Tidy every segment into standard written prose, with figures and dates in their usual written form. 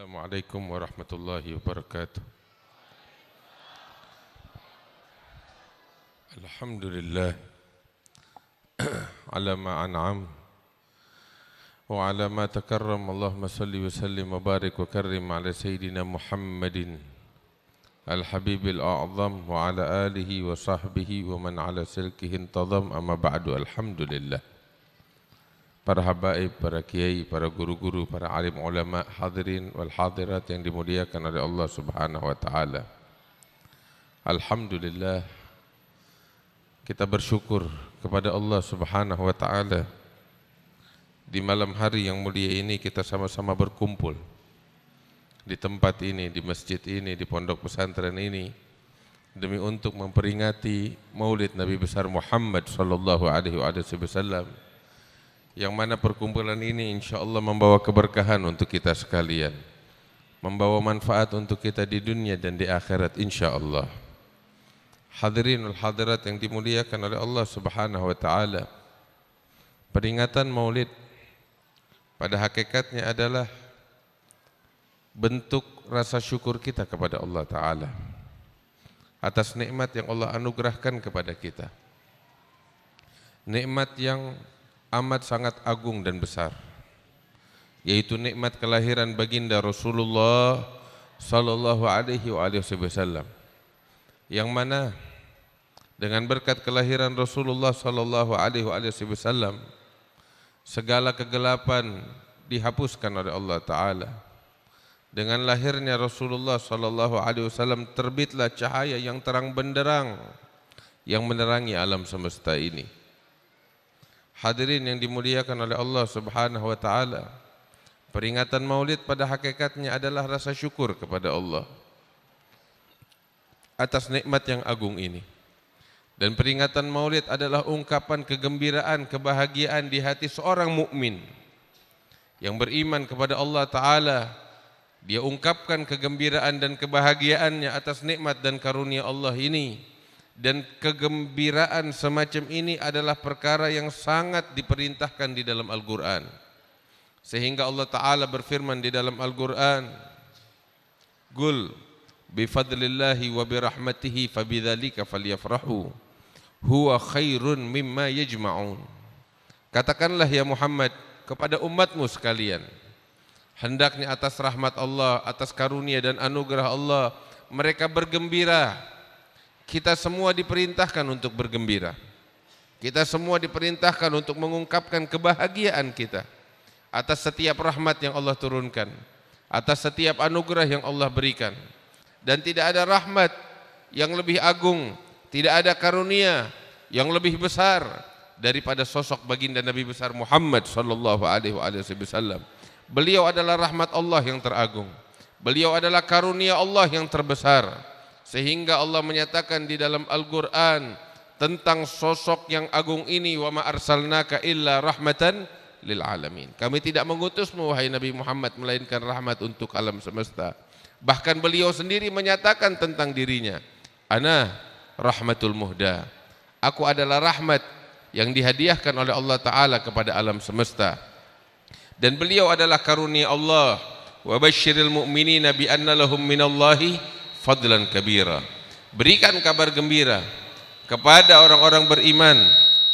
Assalamualaikum warahmatullahi wabarakatuh. Alhamdulillah ala ma an'am wa ala ma takarram. Allahumma salli wa sallim wa barik wa karrim ala sayyidina Muhammadin al-habibil a'zam wa ala alihi wa sahbihi wa man ala silkihi intazam. Amma ba'du. Alhamdulillah. Para habaib, para kiai, para guru-guru, para alim ulama, hadirin wal hadirat yang dimuliakan oleh Allah Subhanahu wa taala. Alhamdulillah, kita bersyukur kepada Allah Subhanahu wa taala. Di malam hari yang mulia ini kita sama-sama berkumpul di tempat ini, di masjid ini, di pondok pesantren ini demi untuk memperingati Maulid Nabi besar Muhammad sallallahu alaihi wasallam, yang mana perkumpulan ini insya Allah membawa keberkahan untuk kita sekalian, membawa manfaat untuk kita di dunia dan di akhirat insya Allah. Hadirin wal hadirat yang dimuliakan oleh Allah Subhanahu wa taala, peringatan Maulid pada hakikatnya adalah bentuk rasa syukur kita kepada Allah taala atas nikmat yang Allah anugerahkan kepada kita, nikmat yang amat sangat agung dan besar, yaitu nikmat kelahiran baginda Rasulullah sallallahu alaihi wasallam, yang mana dengan berkat kelahiran Rasulullah sallallahu alaihi wasallam segala kegelapan dihapuskan oleh Allah taala. Dengan lahirnya Rasulullah sallallahu alaihi wasallam terbitlah cahaya yang terang benderang yang menerangi alam semesta ini. Hadirin yang dimuliakan oleh Allah Subhanahu wa taala, peringatan Maulid pada hakikatnya adalah rasa syukur kepada Allah atas nikmat yang agung ini. Dan peringatan Maulid adalah ungkapan kegembiraan, kebahagiaan di hati seorang mukmin yang beriman kepada Allah taala. Dia ungkapkan kegembiraan dan kebahagiaannya atas nikmat dan karunia Allah ini. Dan kegembiraan semacam ini adalah perkara yang sangat diperintahkan di dalam Al-Quran, sehingga Allah Ta'ala berfirman di dalam Al-Quran, Qul bifadlillahi wa birahmatihi fabidzalika falyafrahu huwa khairun mimma yajma'un. Katakanlah ya Muhammad kepada umatmu sekalian, hendaknya atas rahmat Allah, atas karunia dan anugerah Allah mereka bergembira. Kita semua diperintahkan untuk bergembira. Kita semua diperintahkan untuk mengungkapkan kebahagiaan kita atas setiap rahmat yang Allah turunkan, atas setiap anugerah yang Allah berikan. Dan tidak ada rahmat yang lebih agung, tidak ada karunia yang lebih besar daripada sosok baginda Nabi besar Muhammad sallallahu alaihi wasallam. Beliau adalah rahmat Allah yang teragung. Beliau adalah karunia Allah yang terbesar. Sehingga Allah menyatakan di dalam Al-Quran tentang sosok yang agung ini, wa ma arsalnaka illa rahmatan lil alamin. Kami tidak mengutusmu wahai Nabi Muhammad melainkan rahmat untuk alam semesta. Bahkan beliau sendiri menyatakan tentang dirinya, ana rahmatul muhda. Aku adalah rahmat yang dihadiahkan oleh Allah Ta'ala kepada alam semesta. Dan beliau adalah karunia Allah. Wa basyiril mu'minina bi anna lahum minallahi fadlan kabira. Berikan kabar gembira kepada orang-orang beriman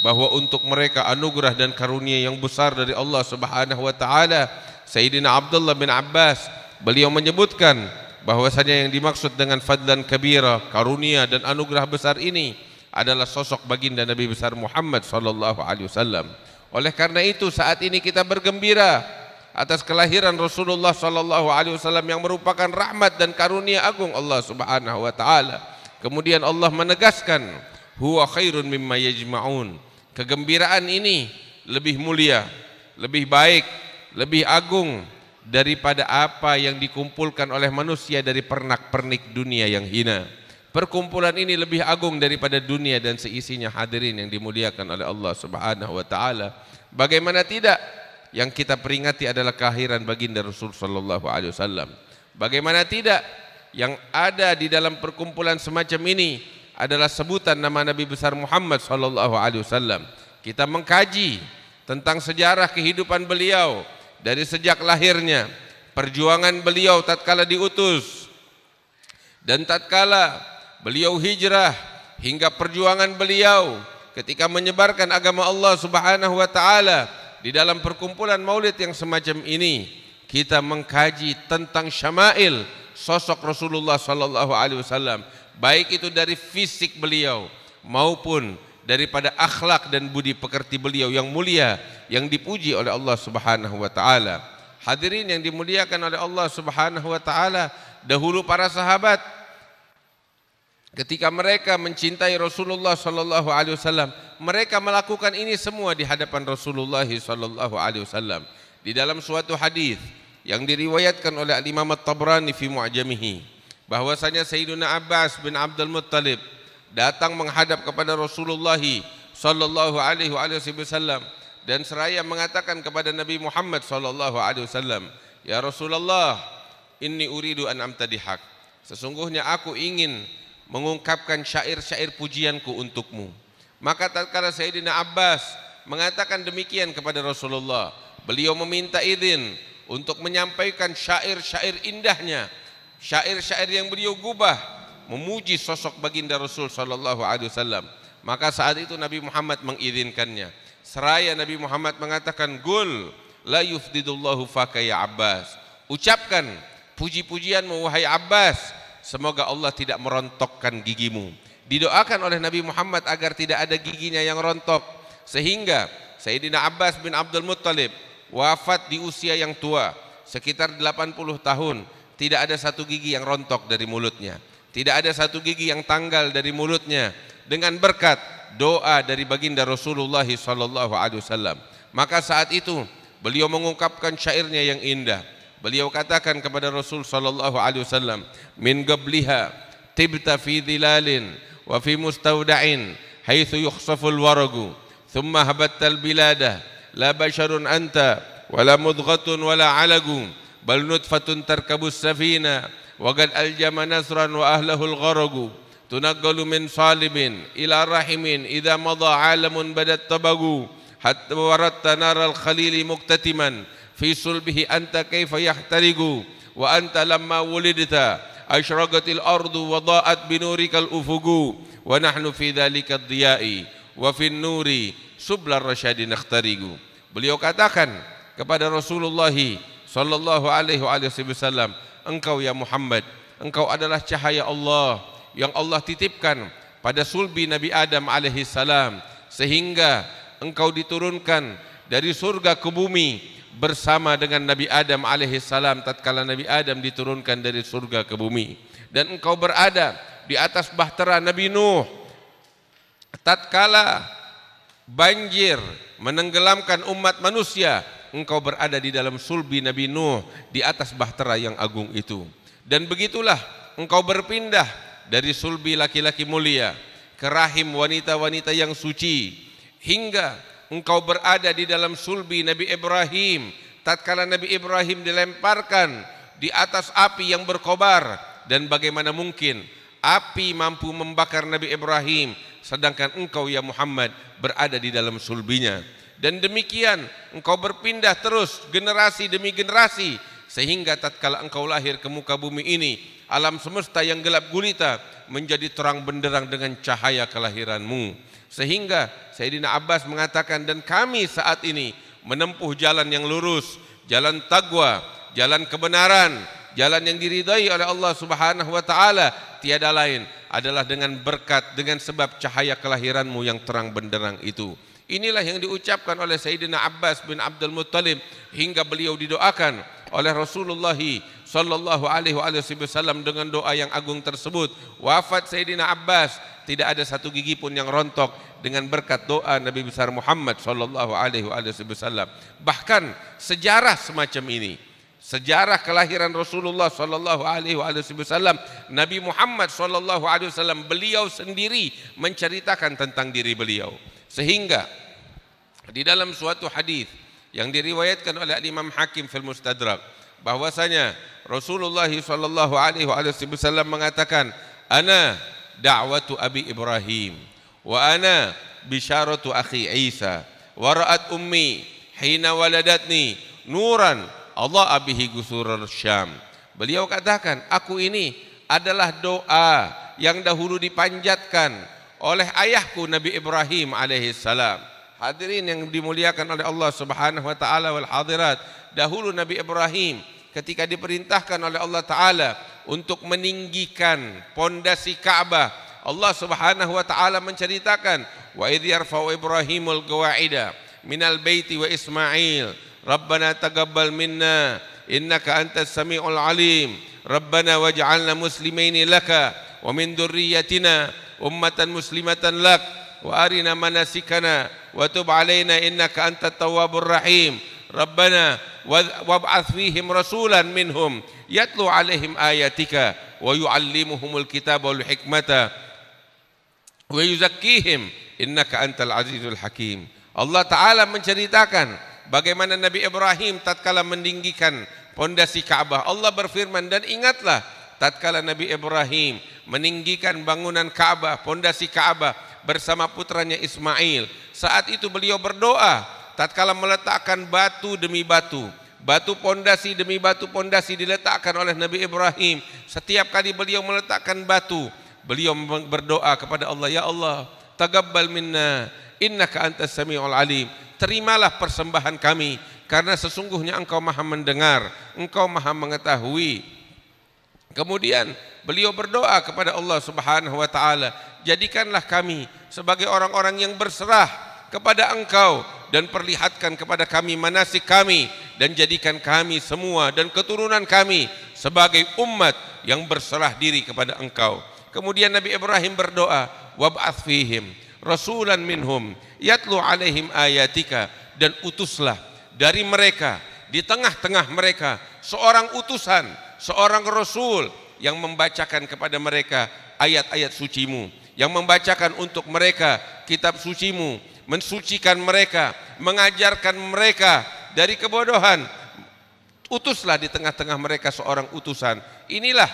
bahwa untuk mereka anugerah dan karunia yang besar dari Allah Subhanahu wa taala. Sayyidina Abdullah bin Abbas beliau menyebutkan bahwasanya yang dimaksud dengan fadlan kabira, karunia dan anugerah besar ini adalah sosok baginda Nabi besar Muhammad sallallahu alaihi wasallam. Oleh karena itu saat ini kita bergembira atas kelahiran Rasulullah sallallahu alaihi wasallam yang merupakan rahmat dan karunia agung Allah Subhanahu wa taala. Kemudian Allah menegaskan huwa khairun mimma yajma'un. Kegembiraan ini lebih mulia, lebih baik, lebih agung daripada apa yang dikumpulkan oleh manusia dari pernak-pernik dunia yang hina. Perkumpulan ini lebih agung daripada dunia dan seisinya. Hadirin yang dimuliakan oleh Allah Subhanahu wa taala, bagaimana tidak yang kita peringati adalah kelahiran baginda Rasul sallallahu alaihi wasallam. Bagaimana tidak yang ada di dalam perkumpulan semacam ini adalah sebutan nama Nabi besar Muhammad sallallahu alaihi wasallam. Kita mengkaji tentang sejarah kehidupan beliau dari sejak lahirnya, perjuangan beliau tatkala diutus dan tatkala beliau hijrah hingga perjuangan beliau ketika menyebarkan agama Allah Subhanahu wa taala di dalam perkumpulan maulid yang semacam ini, kita mengkaji tentang syama'il sosok Rasulullah sallallahu alaihi wasallam, baik itu dari fisik beliau maupun daripada akhlak dan budi pekerti beliau yang mulia yang dipuji oleh Allah Subhanahu wa taala. Hadirin yang dimuliakan oleh Allah Subhanahu wa taala, dahulu para sahabat ketika mereka mencintai Rasulullah sallallahu alaihi wasallam, mereka melakukan ini semua di hadapan Rasulullah sallallahu alaihi wasallam. Di dalam suatu hadis yang diriwayatkan oleh Imam At-Tabrani fi Mu'jamihi, bahwasanya Sayyidina Abbas bin Abdul Muttalib datang menghadap kepada Rasulullah sallallahu alaihi wasallam dan seraya mengatakan kepada Nabi Muhammad sallallahu alaihi wasallam, "Ya Rasulullah, inni uridu an amtadihak." Sesungguhnya aku ingin mengungkapkan syair-syair pujianku untukmu. Maka tatkala Sayyidina Abbas mengatakan demikian kepada Rasulullah, beliau meminta izin untuk menyampaikan syair-syair indahnya, syair-syair yang beliau gubah memuji sosok baginda Rasul sallallahu alaihi wasallam. Maka saat itu Nabi Muhammad mengizinkannya. Seraya Nabi Muhammad mengatakan, "Qul la yufdidullahu faka ya Abbas." Ucapkan puji-pujianmu wahai Abbas, semoga Allah tidak merontokkan gigimu. Didoakan oleh Nabi Muhammad agar tidak ada giginya yang rontok, sehingga Sayyidina Abbas bin Abdul Muttalib wafat di usia yang tua, sekitar 80 tahun, tidak ada satu gigi yang rontok dari mulutnya. Tidak ada satu gigi yang tanggal dari mulutnya dengan berkat doa dari baginda Rasulullah sallallahu alaihi wasallam. Maka saat itu beliau mengungkapkan syairnya yang indah. Beliau katakan kepada Rasul sallallahu alaihi wasallam, "Min qabliha tibta fi dhilalin wa fi mustawda'in haitsu yukhsaful waragu, thumma habattal bilada la basharun anta wala mudghatun wala alagu, bal nutfatun tarkabus safina وقد ألجم نصرا وأهله الغرق تنقل من صالب إلى رحم إذا مضى عالم بدا الطبق حتى وردت نار الخليل مكتتما في صلبه أنت كيف يحترق وأنت لما ولدت أشرقت الأرض وضاءت بنورك الأفق ونحن في ذلك الضياء وفي النور سبل الرشاد نخترق." Beliau katakan kepada Rasulullah sallallahu alaihi wasallam, "Engkau ya Muhammad, engkau adalah cahaya Allah yang Allah titipkan pada sulbi Nabi Adam alaihi salam, sehingga engkau diturunkan dari surga ke bumi bersama dengan Nabi Adam alaihi salam tatkala Nabi Adam diturunkan dari surga ke bumi, dan engkau berada di atas bahtera Nabi Nuh tatkala banjir menenggelamkan umat manusia. Engkau berada di dalam sulbi Nabi Nuh di atas bahtera yang agung itu. Dan begitulah engkau berpindah dari sulbi laki-laki mulia ke rahim wanita-wanita yang suci, hingga engkau berada di dalam sulbi Nabi Ibrahim tatkala Nabi Ibrahim dilemparkan di atas api yang berkobar. Dan bagaimana mungkin api mampu membakar Nabi Ibrahim sedangkan engkau ya Muhammad berada di dalam sulbinya. Dan demikian engkau berpindah terus generasi demi generasi, sehingga tatkala engkau lahir ke muka bumi ini, alam semesta yang gelap gulita menjadi terang benderang dengan cahaya kelahiranmu. Sehingga Sayyidina Abbas mengatakan, dan kami saat ini menempuh jalan yang lurus, jalan taqwa, jalan kebenaran, jalan yang diridai oleh Allah Subhanahu wa taala, tiada lain adalah dengan berkat, dengan sebab cahaya kelahiranmu yang terang benderang itu. Inilah yang diucapkan oleh Sayyidina Abbas bin Abdul Muttalib hingga beliau didoakan oleh Rasulullah sallallahu alaihi wasallam dengan doa yang agung tersebut. Wafat Sayyidina Abbas tidak ada satu gigi pun yang rontok dengan berkat doa Nabi besar Muhammad sallallahu alaihi wasallam. Bahkan sejarah semacam ini, sejarah kelahiran Rasulullah sallallahu alaihi wasallam, Nabi Muhammad sallallahu alaihi wasallam beliau sendiri menceritakan tentang diri beliau. Sehingga di dalam suatu hadis yang diriwayatkan oleh Imam Hakim fil Mustadrak, bahwasanya Rasulullah sallallahu alaihi wasallam mengatakan, "Ana da'watu Abi Ibrahim wa ana bisyaratu akhi Isa wa ra'at ummi hina waladatni nuran Allah bihi gusur Syam. Beliau katakan, aku ini adalah doa yang dahulu dipanjatkan oleh ayahku Nabi Ibrahim alaihissalam. Hadirin yang dimuliakan oleh Allah Subhanahu wa taala wal hadirat, dahulu Nabi Ibrahim ketika diperintahkan oleh Allah taala untuk meninggikan pondasi Ka'bah, Allah Subhanahu wa taala menceritakan, wa idh yarfa'u Ibrahimul qawa'ida minal baiti wa Ismail Rabbana taqabbal minna innaka antas samiul alim Rabbana waj'alna muslimaini laka wa min dhurriyyatina ummatan muslimatan lak wa arina manasikana wa tub alaina innaka antat tawwabur rahim Rabbana wab'ath fihim rasulan minhum yatlu alaihim ayatika wa yu'allimuhumul kitaba wal hikmata wa yuzakkihim innaka antal azizul hakim. Allah Ta'ala menceritakan bagaimana Nabi Ibrahim tatkala meninggikan pondasi Ka'bah. Allah berfirman, dan ingatlah tatkala Nabi Ibrahim meninggikan bangunan Ka'bah, pondasi Ka'bah bersama putranya Ismail. Saat itu beliau berdoa tatkala meletakkan batu demi batu, batu pondasi demi batu pondasi diletakkan oleh Nabi Ibrahim. Setiap kali beliau meletakkan batu, beliau berdoa kepada Allah, ya Allah, taqabbal minna innaka antas samiul alim. Terimalah persembahan kami, karena sesungguhnya Engkau Maha mendengar, Engkau Maha mengetahui. Kemudian beliau berdoa kepada Allah Subhanahu wa taala, jadikanlah kami sebagai orang-orang yang berserah kepada Engkau dan perlihatkan kepada kami manasik kami, dan jadikan kami semua dan keturunan kami sebagai umat yang berserah diri kepada Engkau. Kemudian Nabi Ibrahim berdoa, wab'ath fihim rasulan minhum yatlu alaihim ayatika, dan utuslah dari mereka, di tengah-tengah mereka, seorang utusan, seorang rasul yang membacakan kepada mereka ayat-ayat sucimu, yang membacakan untuk mereka kitab sucimu, mensucikan mereka, mengajarkan mereka dari kebodohan. Utuslah di tengah-tengah mereka seorang utusan. Inilah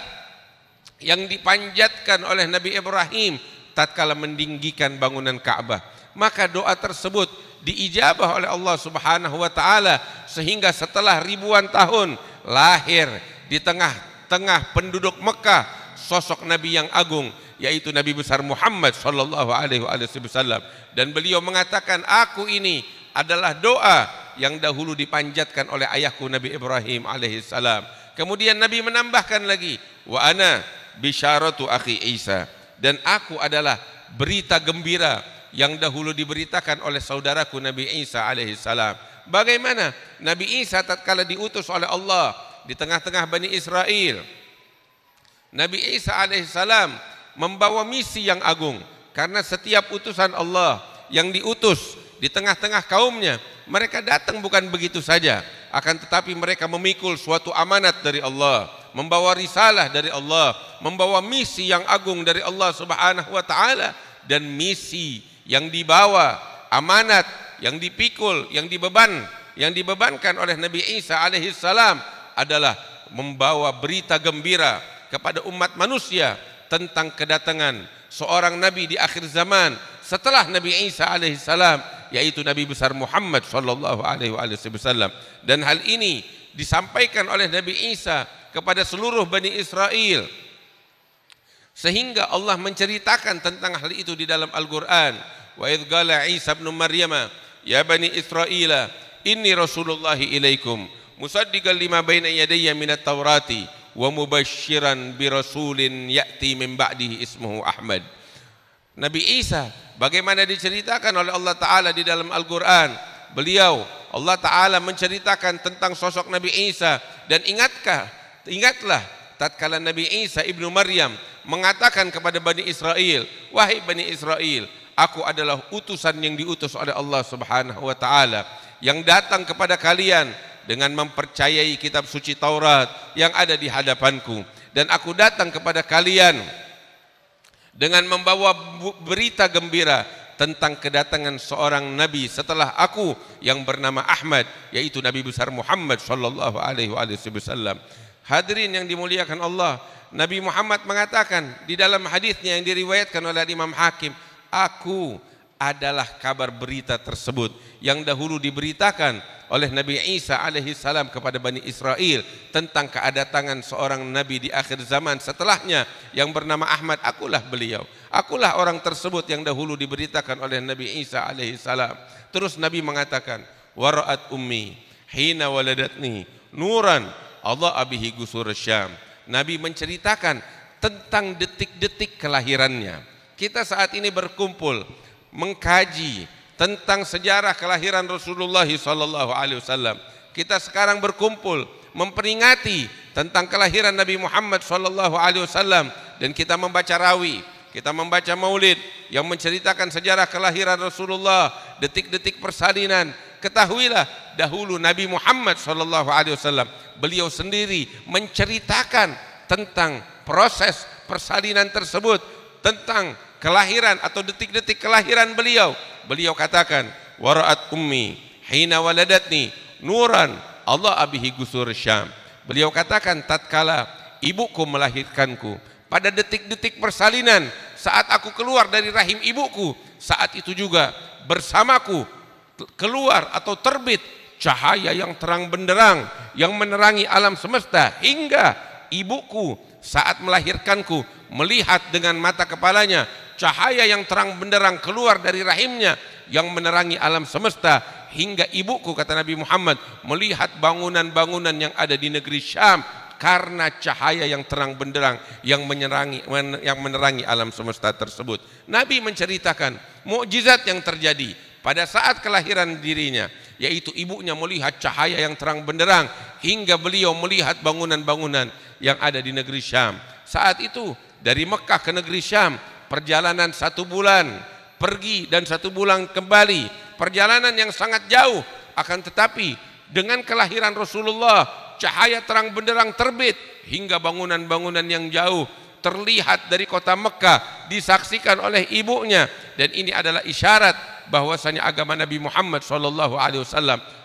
yang dipanjatkan oleh Nabi Ibrahim tatkala meninggikan bangunan Ka'bah. Maka doa tersebut diijabah oleh Allah Subhanahu wa taala, sehingga setelah ribuan tahun lahir di tengah-tengah penduduk Mekah sosok Nabi yang agung, yaitu Nabi besar Muhammad sallallahu alaihi wasallam. Dan beliau mengatakan, aku ini adalah doa yang dahulu dipanjatkan oleh ayahku Nabi Ibrahim alaihissalam. Kemudian Nabi menambahkan lagi, wa ana bisyaratu akhi Isa, dan aku adalah berita gembira yang dahulu diberitakan oleh saudaraku Nabi Isa alaihissalam. Bagaimana Nabi Isa tatkala diutus oleh Allah di tengah-tengah Bani Israel, Nabi Isa alaihissalam membawa misi yang agung, karena setiap utusan Allah yang diutus di tengah-tengah kaumnya, mereka datang bukan begitu saja, akan tetapi mereka memikul suatu amanat dari Allah, membawa risalah dari Allah, membawa misi yang agung dari Allah Subhanahu wa taala. Dan misi yang dibawa, amanat yang dipikul, yang dibebankan oleh Nabi Isa alaihissalam adalah membawa berita gembira kepada umat manusia tentang kedatangan seorang nabi di akhir zaman setelah Nabi Isa alaihissalam, yaitu Nabi besar Muhammad sallallahu alaihi wasallam. Dan hal ini disampaikan oleh Nabi Isa kepada seluruh Bani Israel, sehingga Allah menceritakan tentang hal itu di dalam Al-Quran. Wa idh qala Isa ibn Maryam ya Bani Israila inni rasulullahi ilaikum musaddiqan lima baina yadayya minat taurati wa mubasysyiran bi rasulin ya'ti min ba'dihi ismuhu Ahmad. Nabi Isa bagaimana diceritakan oleh Allah Ta'ala di dalam Al-Quran, beliau, Allah Ta'ala menceritakan tentang sosok Nabi Isa. Dan ingatlah tatkala Nabi Isa ibnu Maryam mengatakan kepada Bani Israel, wahai Bani Israel, aku adalah utusan yang diutus oleh Allah Subhanahu wa taala, yang datang kepada kalian dengan mempercayai kitab suci Taurat yang ada di hadapanku, dan aku datang kepada kalian dengan membawa berita gembira tentang kedatangan seorang nabi setelah aku yang bernama Ahmad, yaitu Nabi besar Muhammad sallallahu alaihi wasallam. Hadirin yang dimuliakan Allah, Nabi Muhammad mengatakan di dalam hadisnya yang diriwayatkan oleh Imam Hakim, aku adalah kabar berita tersebut yang dahulu diberitakan oleh Nabi Isa alaihi salam kepada Bani Israel tentang kedatangan seorang nabi di akhir zaman setelahnya yang bernama Ahmad. Akulah beliau, akulah orang tersebut yang dahulu diberitakan oleh Nabi Isa alaihi salam. Terus Nabi mengatakan, wara'at ummi hina waladatni nuran Allah bihi gusur Syam. Nabi menceritakan tentang detik-detik kelahirannya. Kita saat ini berkumpul mengkaji tentang sejarah kelahiran Rasulullah SAW. Kita sekarang berkumpul memperingati tentang kelahiran Nabi Muhammad SAW, dan kita membaca rawi, kita membaca maulid yang menceritakan sejarah kelahiran Rasulullah, detik-detik persalinan. Ketahuilah dahulu Nabi Muhammad SAW, beliau sendiri menceritakan tentang proses persalinan tersebut, tentang kelahiran atau detik-detik kelahiran beliau. Beliau katakan, wara'at ummi hina waladatni nuran Allah bihi gusur Syam. Beliau katakan, tatkala ibuku melahirkanku, pada detik-detik persalinan, saat aku keluar dari rahim ibuku, saat itu juga bersamaku keluar atau terbit cahaya yang terang benderang yang menerangi alam semesta, hingga ibuku saat melahirkanku melihat dengan mata kepalanya cahaya yang terang benderang keluar dari rahimnya yang menerangi alam semesta, hingga ibuku, kata Nabi Muhammad, melihat bangunan-bangunan yang ada di negeri Syam karena cahaya yang terang benderang yang menerangi alam semesta tersebut. Nabi menceritakan mukjizat yang terjadi pada saat kelahiran dirinya, yaitu ibunya melihat cahaya yang terang benderang hingga beliau melihat bangunan-bangunan yang ada di negeri Syam. Saat itu dari Mekah ke negeri Syam perjalanan 1 bulan pergi dan 1 bulan kembali, perjalanan yang sangat jauh. Akan tetapi dengan kelahiran Rasulullah, cahaya terang benderang terbit hingga bangunan-bangunan yang jauh terlihat dari kota Mekah, disaksikan oleh ibunya, dan ini adalah isyarat bahwasanya agama Nabi Muhammad SAW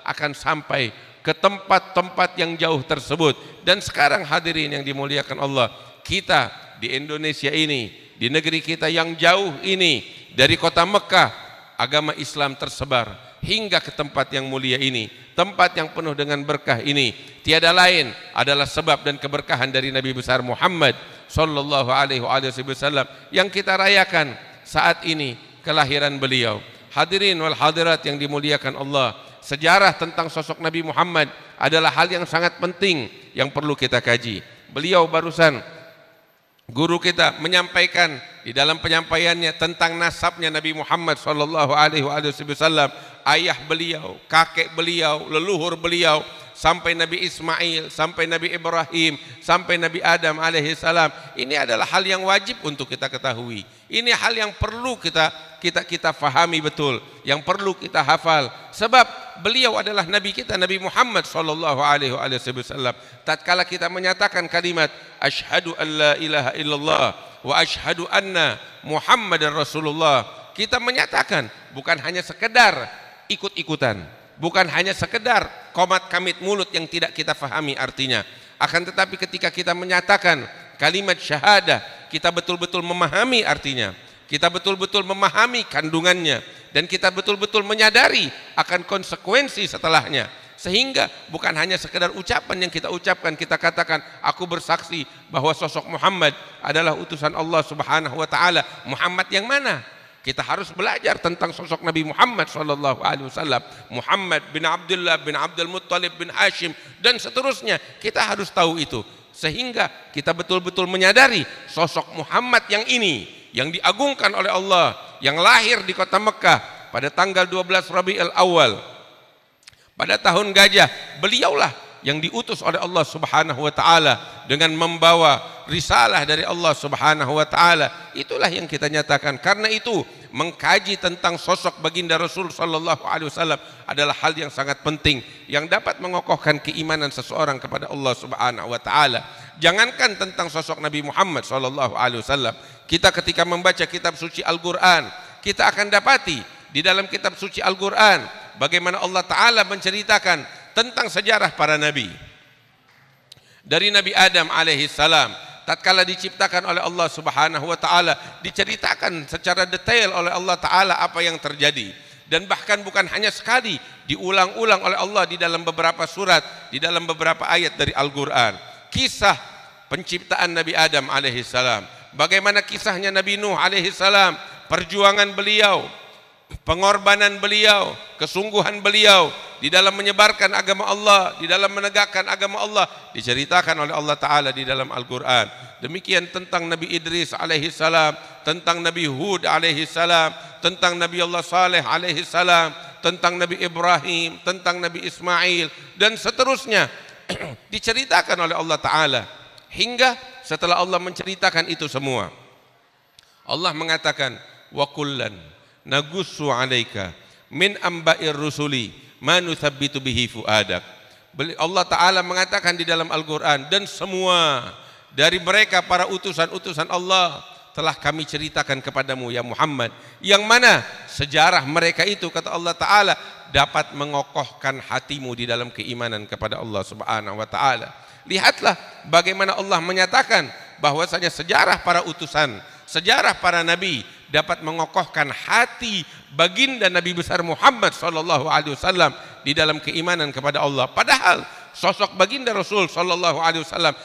akan sampai ke tempat-tempat yang jauh tersebut. Dan sekarang hadirin yang dimuliakan Allah, kita di Indonesia ini, di negeri kita yang jauh ini, dari kota Mekah, agama Islam tersebar hingga ke tempat yang mulia ini, tempat yang penuh dengan berkah ini. Tiada lain adalah sebab dan keberkahan dari Nabi besar Muhammad sallallahu alaihi wasallam yang kita rayakan saat ini, kelahiran beliau. Hadirin wal hadirat yang dimuliakan Allah, sejarah tentang sosok Nabi Muhammad adalah hal yang sangat penting yang perlu kita kaji. Beliau barusan, guru kita menyampaikan di dalam penyampaiannya tentang nasabnya Nabi Muhammad sallallahu alaihi wasallam, ayah beliau, kakek beliau, leluhur beliau, sampai Nabi Ismail, sampai Nabi Ibrahim, sampai Nabi Adam alaihi salam. Ini adalah hal yang wajib untuk kita ketahui. Ini hal yang perlu kita fahami betul, yang perlu kita hafal. Sebab beliau adalah Nabi kita, Nabi Muhammad sallallahu alaihi wasallam. Tatkala kita menyatakan kalimat asyhadu an la ilaha illallah wa asyhadu anna Muhammadar Rasulullah, kita menyatakan bukan hanya sekedar ikut-ikutan, bukan hanya sekedar komat kamit mulut yang tidak kita fahami artinya. Akan tetapi ketika kita menyatakan kalimat syahadah, kita betul-betul memahami artinya, kita betul-betul memahami kandungannya, dan kita betul-betul menyadari akan konsekuensi setelahnya. Sehingga bukan hanya sekedar ucapan yang kita ucapkan, kita katakan aku bersaksi bahwa sosok Muhammad adalah utusan Allah Subhanahu wa taala. Muhammad yang mana? Kita harus belajar tentang sosok Nabi Muhammad sallallahu alaihi wasallam. Muhammad bin Abdullah bin Abdul Muttalib bin Hashim dan seterusnya. Kita harus tahu itu sehingga kita betul-betul menyadari sosok Muhammad yang ini, yang diagungkan oleh Allah, yang lahir di kota Mekah pada tanggal 12 Rabiul Awal pada tahun gajah. Beliaulah yang diutus oleh Allah Subhanahu wa taala dengan membawa risalah dari Allah Subhanahu wa taala. Itulah yang kita nyatakan. Karena itu mengkaji tentang sosok baginda Rasul sallallahu alaihi wasallam adalah hal yang sangat penting yang dapat mengokohkan keimanan seseorang kepada Allah Subhanahu wa taala. Jangankan tentang sosok Nabi Muhammad sallallahu alaihi wasallam, kita ketika membaca kitab suci Al-Qur'an, kita akan dapati di dalam kitab suci Al-Qur'an bagaimana Allah taala menceritakan tentang sejarah para nabi. Dari Nabi Adam alaihi salam, tatkala diciptakan oleh Allah Subhanahu wa taala, diceritakan secara detail oleh Allah taala apa yang terjadi. dan bahkan bukan hanya sekali, diulang-ulang oleh Allah di dalam beberapa surat, di dalam beberapa ayat dari Al-Quran. Kisah penciptaan Nabi Adam alaihissalam, bagaimana kisahnya Nabi Nuh alaihissalam, perjuangan beliau, pengorbanan beliau, kesungguhan beliau di dalam menyebarkan agama Allah, di dalam menegakkan agama Allah, diceritakan oleh Allah Ta'ala di dalam Al-Quran. Demikian tentang Nabi Idris alaihissalam, tentang Nabi Hud alaihissalam, tentang Nabi Allah Saleh alaihissalam, tentang Nabi Ibrahim, tentang Nabi Ismail, dan seterusnya diceritakan oleh Allah Ta'ala. Hingga setelah Allah menceritakan itu semua, Allah mengatakan, wa kullan nagussu alaika min amba'ir rusuli ma nuthabbitu bihi fuadak. Allah Ta'ala mengatakan di dalam Al-Quran, dan semua dari mereka para utusan-utusan Allah telah kami ceritakan kepadamu ya Muhammad, yang mana sejarah mereka itu, kata Allah Ta'ala, dapat mengokohkan hatimu di dalam keimanan kepada Allah Subhanahu wa Ta'ala. Lihatlah bagaimana Allah menyatakan bahwasanya sejarah para utusan, sejarah para nabi dapat mengokohkan hati baginda Nabi besar Muhammad sallallahu alaihi wasallam di dalam keimanan kepada Allah. Padahal sosok baginda Rasul sallallahu alaihi wasallam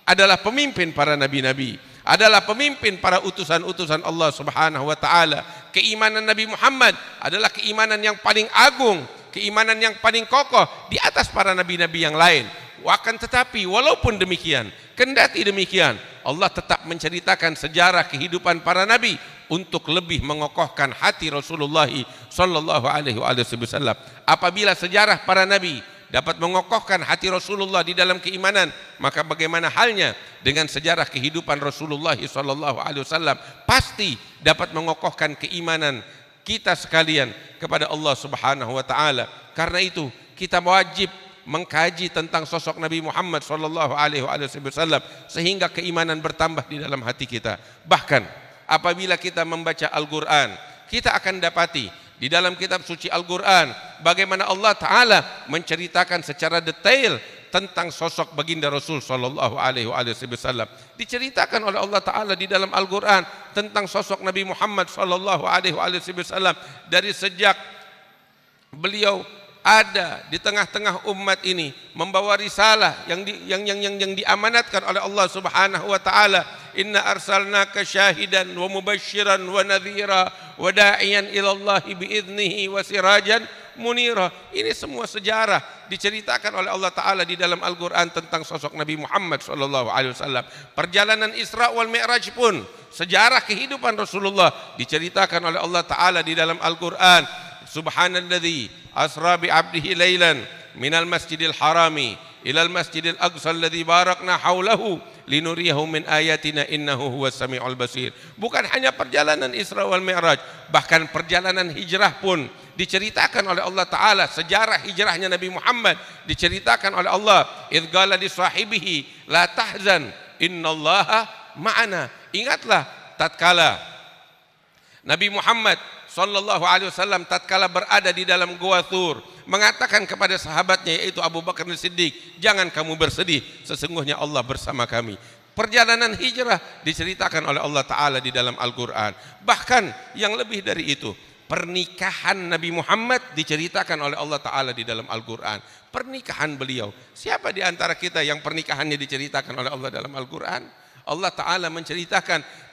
adalah pemimpin para nabi-nabi, adalah pemimpin para utusan-utusan Allah Subhanahu wa Ta'ala. Keimanan Nabi Muhammad adalah keimanan yang paling agung, keimanan yang paling kokoh di atas para nabi-nabi yang lain. Akan tetapi walaupun demikian, kendati demikian, Allah tetap menceritakan sejarah kehidupan para nabi untuk lebih mengokohkan hati Rasulullah sallallahu alaihi wasallam. Apabila sejarah para nabi dapat mengokohkan hati Rasulullah di dalam keimanan, maka bagaimana halnya dengan sejarah kehidupan Rasulullah sallallahu alaihi wasallam, pasti dapat mengokohkan keimanan kita sekalian kepada Allah Subhanahu wa Ta'ala. Karena itu kita wajib mengkaji tentang sosok Nabi Muhammad sallallahu alaihi wasallam sehingga keimanan bertambah di dalam hati kita. Bahkan apabila kita membaca Al-Quran, kita akan dapati di dalam kitab suci Al-Quran bagaimana Allah Ta'ala menceritakan secara detail tentang sosok baginda Rasul sallallahu alaihi wasallam. Diceritakan oleh Allah Ta'ala di dalam Al-Quran tentang sosok Nabi Muhammad sallallahu alaihi wasallam dari sejak beliau ada di tengah-tengah umat ini, membawa risalah yang diamanatkan oleh Allah Subhanahu wa Ta'ala. Inna arsalnaka syahidan wa mubasysyiran wa nadhira wa da'iyan ila Allah biiznihi wa sirajan munira. Ini semua sejarah diceritakan oleh Allah Ta'ala di dalam Al-Quran tentang sosok Nabi Muhammad sallallahu alaihi wasallam. Perjalanan Isra wal Mi'raj pun sejarah kehidupan Rasulullah diceritakan oleh Allah Ta'ala di dalam Al-Quran. Subhanalladzi asra bi 'abdihi lailan minal masjidil harami ilal masjidil aqsa alladzi barakna haulahu linuriyahu min ayatina innahu huwas samiul basir. Bukan hanya perjalanan Isra wal Mi'raj, bahkan perjalanan hijrah pun diceritakan oleh Allah Ta'ala. Sejarah hijrahnya Nabi Muhammad diceritakan oleh Allah. Idz qala li sahibihi la tahzan innallaha ma'ana. Ingatlah tatkala Nabi Muhammad sallallahu alaihi wasallam tatkala berada di dalam Gua Thur mengatakan kepada sahabatnya yaitu Abu Bakar As-Siddiq, jangan kamu bersedih, sesungguhnya Allah bersama kami. Perjalanan hijrah diceritakan oleh Allah Ta'ala di dalam Al-Quran. Bahkan yang lebih dari itu, pernikahan Nabi Muhammad diceritakan oleh Allah Ta'ala di dalam Al-Quran. Pernikahan beliau, siapa di antara kita yang pernikahannya diceritakan oleh Allah dalam Al-Quran? Allah Ta'ala menceritakan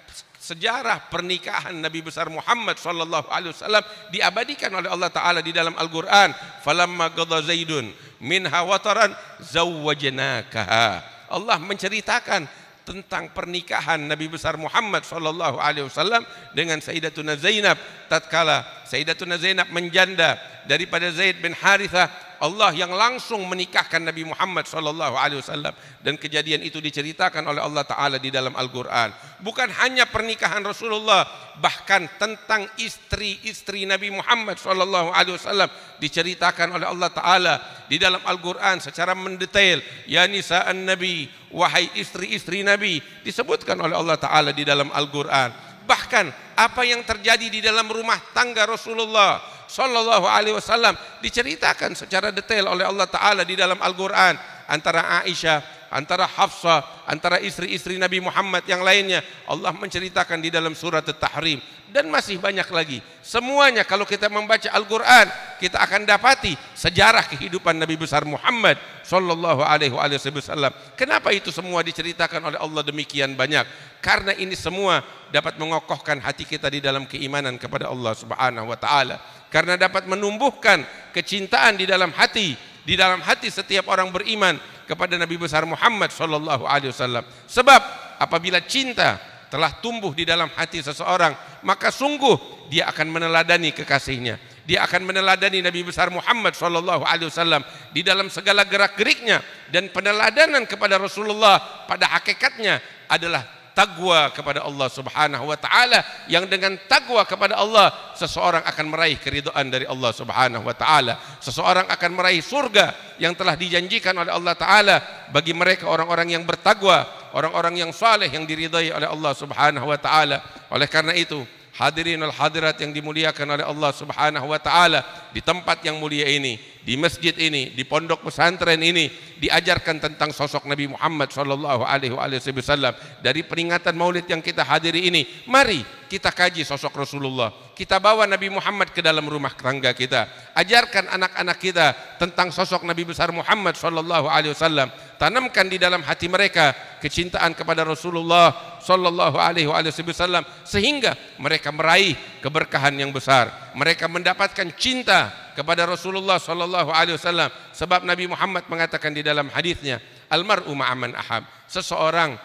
sejarah pernikahan Nabi besar Muhammad sallallahu alaihi wasallam diabadikan oleh Allah Ta'ala di dalam Al-Quran. Falamma qadha Zaidun minha wataran zawwajnakaha. Allah menceritakan tentang pernikahan Nabi besar Muhammad sallallahu alaihi wasallam dengan Sayyidatuna Zainab tatkala Sayyidatuna Zainab menjanda daripada Zaid bin Harithah. Allah yang langsung menikahkan Nabi Muhammad sallallahu alaihi wasallam, dan kejadian itu diceritakan oleh Allah Ta'ala di dalam Al-Quran. Bukan hanya pernikahan Rasulullah, bahkan tentang istri-istri Nabi Muhammad sallallahu alaihi wasallam diceritakan oleh Allah Ta'ala di dalam Al-Quran secara mendetail. Ya nisa'an Nabi, wahai istri-istri Nabi, disebutkan oleh Allah Ta'ala di dalam Al-Quran. Bahkan apa yang terjadi di dalam rumah tangga Rasulullah sallallahu alaihi wasallam diceritakan secara detail oleh Allah Ta'ala di dalam Al-Quran. Antara Aisyah antara Hafsah, antara istri-istri Nabi Muhammad yang lainnya. Allah menceritakan di dalam surat At-Tahrim dan masih banyak lagi. Semuanya kalau kita membaca Al-Quran, kita akan dapati sejarah kehidupan Nabi besar Muhammad sallallahu alaihi wasallam. Kenapa itu semua diceritakan oleh Allah demikian banyak? Karena ini semua dapat mengokohkan hati kita di dalam keimanan kepada Allah Subhanahu wa taala. Karena dapat menumbuhkan kecintaan di dalam hati setiap orang beriman kepada Nabi besar Muhammad sallallahu alaihi wasallam. Sebab apabila cinta telah tumbuh di dalam hati seseorang, maka sungguh dia akan meneladani kekasihnya. Dia akan meneladani Nabi besar Muhammad sallallahu alaihi wasallam di dalam segala gerak-geriknya, dan peneladanan kepada Rasulullah pada hakikatnya adalah taqwa kepada Allah Subhanahu wa taala, yang dengan taqwa kepada Allah seseorang akan meraih keridhaan dari Allah Subhanahu wa taala. Seseorang akan meraih surga yang telah dijanjikan oleh Allah taala bagi mereka orang-orang yang bertakwa, orang-orang yang saleh yang diridai oleh Allah Subhanahu wa taala. Oleh karena itu, hadirin wal hadirat yang dimuliakan oleh Allah Subhanahu wa taala, di tempat yang mulia ini, di masjid ini, di pondok pesantren ini diajarkan tentang sosok Nabi Muhammad sallallahu alaihi wasallam. Dari peringatan Maulid yang kita hadiri ini, mari kita kaji sosok Rasulullah. Kita bawa Nabi Muhammad ke dalam rumah tangga kita. Ajarkan anak-anak kita tentang sosok Nabi besar Muhammad sallallahu alaihi wasallam. Tanamkan di dalam hati mereka kecintaan kepada Rasulullah sallallahu alaihi wasallam, sehingga mereka meraih keberkahan yang besar. Mereka mendapatkan cinta kepada Rasulullah sallallahu alaihi wasallam, sebab Nabi Muhammad mengatakan di dalam hadisnya, almar'u ma'aman ahab, seseorang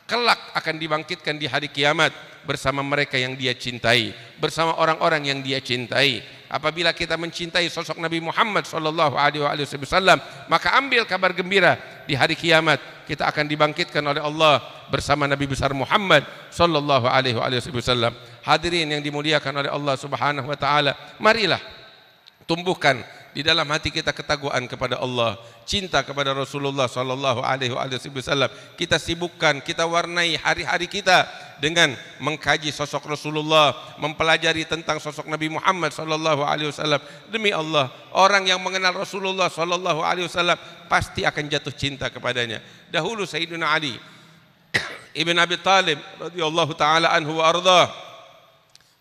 kelak akan dibangkitkan di hari kiamat bersama mereka yang dia cintai, bersama orang-orang yang dia cintai. Apabila kita mencintai sosok Nabi Muhammad sallallahu alaihi wasallam, maka ambil kabar gembira, di hari kiamat kita akan dibangkitkan oleh Allah bersama Nabi besar Muhammad sallallahu alaihi wasallam. Hadirin yang dimuliakan oleh Allah Subhanahu wa taala, marilah tumbuhkan di dalam hati kita ketakwaan kepada Allah, cinta kepada Rasulullah sallallahu alaihi wasallam. Kita sibukkan, kita warnai hari-hari kita dengan mengkaji sosok Rasulullah, mempelajari tentang sosok Nabi Muhammad sallallahu alaihi wasallam. Demi Allah, orang yang mengenal Rasulullah sallallahu alaihi wasallam pasti akan jatuh cinta kepadanya. Dahulu Sayyidina Ali Ibn Abi Talib radhiyallahu taala anhu wa ardhah,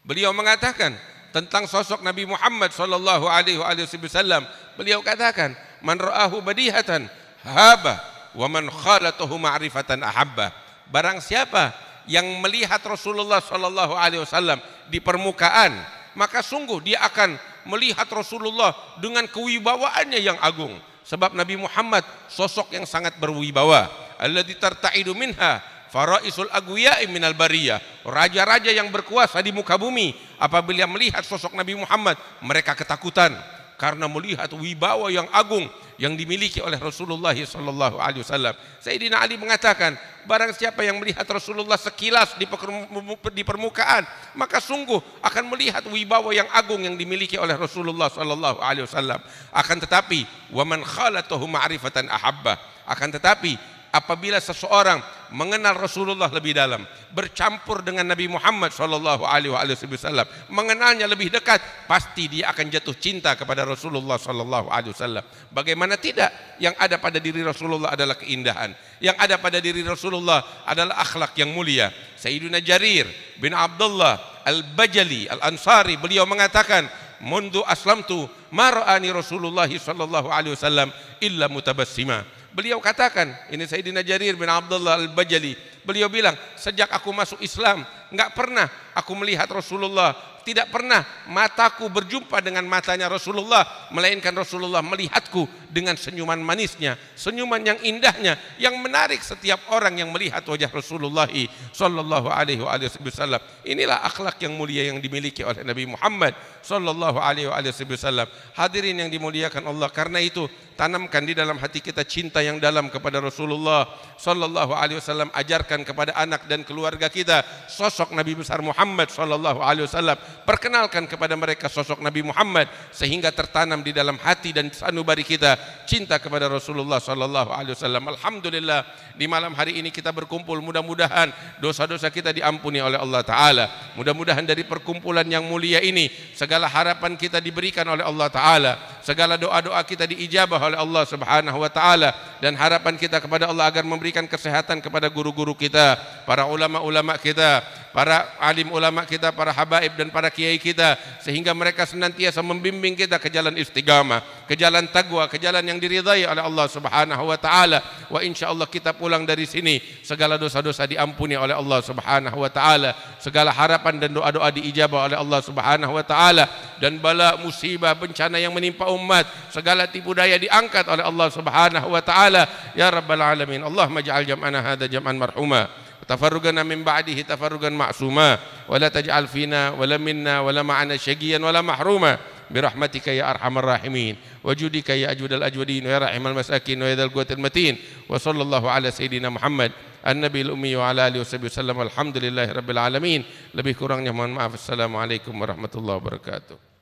beliau mengatakan tentang sosok Nabi Muhammad sallallahu alaihi wasallam, beliau katakan, man ra'ahu badihatan haba wa man khalatahu ma'rifatan ahabba. Barang siapa yang melihat Rasulullah sallallahu alaihi wasallam di permukaan, maka sungguh dia akan melihat Rasulullah dengan kewibawaannya yang agung. Sebab Nabi Muhammad sosok yang sangat berwibawa. Alladzi tarta'idu minha faraisul agwiya'i minal bariyah. Raja-raja yang berkuasa di muka bumi, apabila melihat sosok Nabi Muhammad, mereka ketakutan karena melihat wibawa yang agung yang dimiliki oleh Rasulullah sallallahu alaihi wasallam. Sayyidina Ali mengatakan, barang siapa yang melihat Rasulullah sekilas di permukaan, maka sungguh akan melihat wibawa yang agung yang dimiliki oleh Rasulullah sallallahu alaihi wasallam. Akan tetapi, wa man khalatahu ma'rifatan ahabba. Akan tetapi, apabila seseorang mengenal Rasulullah lebih dalam, bercampur dengan Nabi Muhammad sallallahu alaihi wasallam, mengenalnya lebih dekat, pasti dia akan jatuh cinta kepada Rasulullah sallallahu alaihi wasallam. Bagaimana tidak? Yang ada pada diri Rasulullah adalah keindahan. Yang ada pada diri Rasulullah adalah akhlak yang mulia. Sayyidina Jarir bin Abdullah Al-Bajali Al-Ansari, beliau mengatakan, mundu aslamtu ma ra'ani Rasulullah sallallahu alaihi wasallam illa mutabassima. Beliau katakan, ini Sayyidina Jarir bin Abdullah Al-Bajali, beliau bilang, sejak aku masuk Islam, enggak pernah aku melihat Rasulullah, tidak pernah mataku berjumpa dengan matanya Rasulullah, melainkan Rasulullah melihatku dengan senyuman manisnya, senyuman yang indahnya, yang menarik setiap orang yang melihat wajah Rasulullah sallallahu alaihi wasallam. Inilah akhlak yang mulia yang dimiliki oleh Nabi Muhammad sallallahu alaihi wasallam. Hadirin yang dimuliakan Allah, karena itu tanamkan di dalam hati kita cinta yang dalam kepada Rasulullah sallallahu alaihi wasallam. Ajarkan kepada anak dan keluarga kita sosok Nabi besar Muhammad sallallahu alaihi wasallam. perkenalkan kepada mereka sosok Nabi Muhammad sehingga tertanam di dalam hati dan sanubari kita cinta kepada Rasulullah sallallahu alaihi wasallam. Alhamdulillah, di malam hari ini kita berkumpul, mudah-mudahan dosa-dosa kita diampuni oleh Allah taala. Mudah-mudahan dari perkumpulan yang mulia ini segala harapan kita diberikan oleh Allah taala, segala doa-doa kita diijabah oleh Allah Subhanahu wa taala, dan harapan kita kepada Allah agar memberikan kesehatan kepada guru-guru kita, para ulama-ulama kita, para alim ulama kita, para habaib dan para kiai kita, sehingga mereka senantiasa membimbing kita ke jalan istiqamah, ke jalan taqwa, ke jalan yang diridhai oleh Allah Subhanahu wa taala. Wa insyaallah kita pulang dari sini segala dosa-dosa diampuni oleh Allah Subhanahu wa taala, segala harapan dan doa-doa diijabah oleh Allah Subhanahu wa taala, dan bala musibah bencana yang menimpa umat, segala tipu daya diangkat oleh Allah Subhanahu wa taala ya rabbal alamin. Allahumma ij'al jam'ana hadza jam'an marhuma, tafarrugana min ba'dihi tafarrugan ma'suma, wa la taj'al fina wa la minna wa la ma'ana syaqiyan wa la mahruma birahmatika ya arhamar rahimin wa judika ya ajwadal ajwadin wa ya rahimal masakin wa ya dzal quwwatil matin. Wa sallallahu ala sayyidina Muhammad an-nabiyil ummi wa ala alihi wasallam. Alhamdulillahi rabbil alamin. Lebih kurangnya mohon maaf. Assalamualaikum warahmatullahi wabarakatuh.